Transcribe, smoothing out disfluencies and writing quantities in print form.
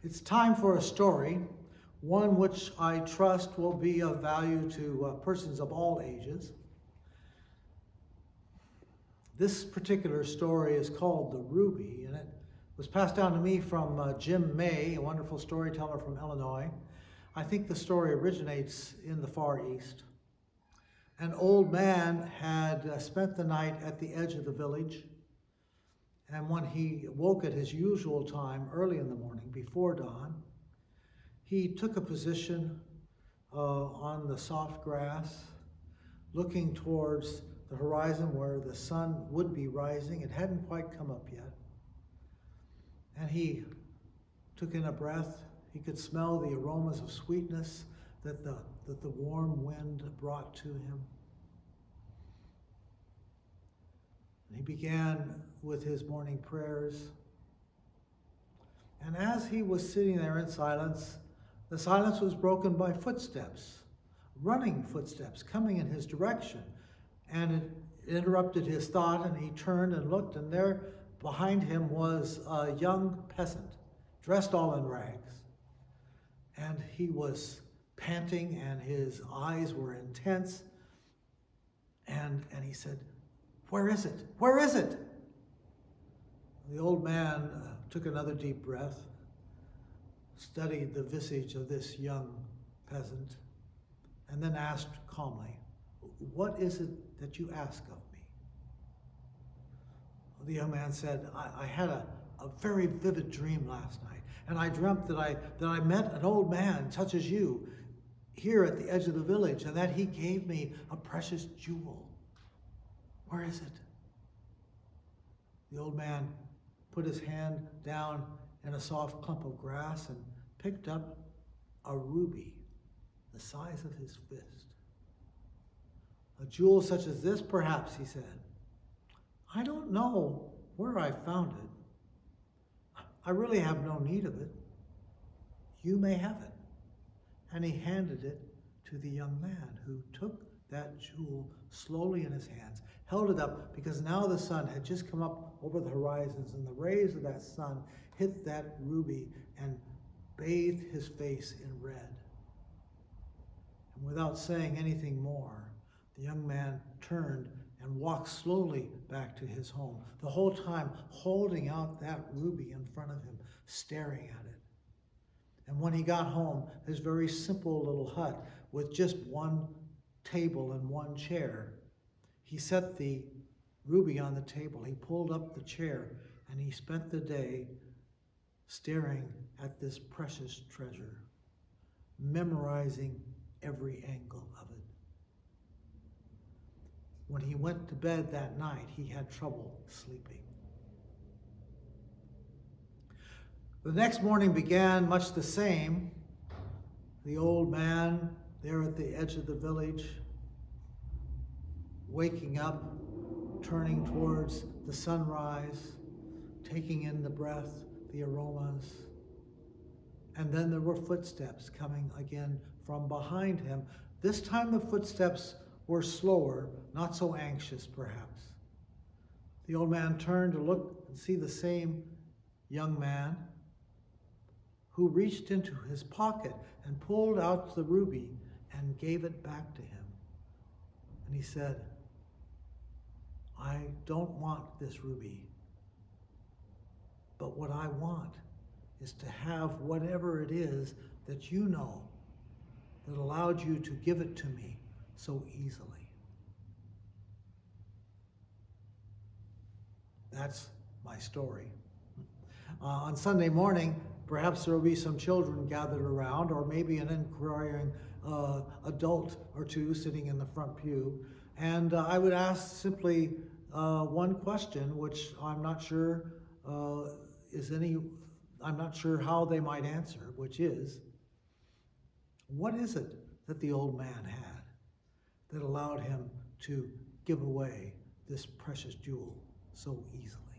It's time for a story, one which I trust will be of value to persons of all ages. This particular story is called The Ruby, and it was passed down to me from Jim May, a wonderful storyteller from Illinois. I think the story originates in the Far East. An old man had spent the night at the edge of the village, and when he woke at his usual time, early in the morning, before dawn, he took a position on the soft grass, looking towards the horizon where the sun would be rising. It hadn't quite come up yet. And he took in a breath. He could smell the aromas of sweetness that the warm wind brought to him. He began with his morning prayers. And as he was sitting there in silence, the silence was broken by footsteps, running footsteps coming in his direction. And it interrupted his thought, and he turned and looked, and there behind him was a young peasant, dressed all in rags. And he was panting, and his eyes were intense. And he said, "Where is it? Where is it?" The old man took another deep breath, studied the visage of this young peasant, and then asked calmly, "What is it that you ask of me?" The young man said, I had a very vivid dream last night, and I dreamt that I met an old man such as you here at the edge of the village, and that he gave me a precious jewel. Where is it?" The old man put his hand down in a soft clump of grass and picked up a ruby the size of his fist. "A jewel such as this, perhaps," he said. "I don't know where I found it. I really have no need of it. You may have it." And he handed it to the young man, who took that jewel slowly in his hands, held it up, because now the sun had just come up over the horizons, and the rays of that sun hit that ruby and bathed his face in red. And without saying anything more, the young man turned and walked slowly back to his home, the whole time holding out that ruby in front of him, staring at it. And when he got home, his very simple little hut with just one table and one chair, he set the ruby on the table. He pulled up the chair, and he spent the day staring at this precious treasure, memorizing every angle of it. When he went to bed that night, he had trouble sleeping. The next morning began much the same. The old man there at the edge of the village, waking up, turning towards the sunrise, taking in the breath, the aromas. And then there were footsteps coming again from behind him. This time the footsteps were slower, not so anxious perhaps. The old man turned to look and see the same young man, who reached into his pocket and pulled out the ruby and gave it back to him. And he said, "I don't want this ruby, but what I want is to have whatever it is that you know that allowed you to give it to me so easily." That's my story. On Sunday morning, perhaps there will be some children gathered around, or maybe an inquiring adult or two sitting in the front pew. And I would ask simply one question, which I'm not sure I'm not sure how they might answer, which is, what is it that the old man had that allowed him to give away this precious jewel so easily?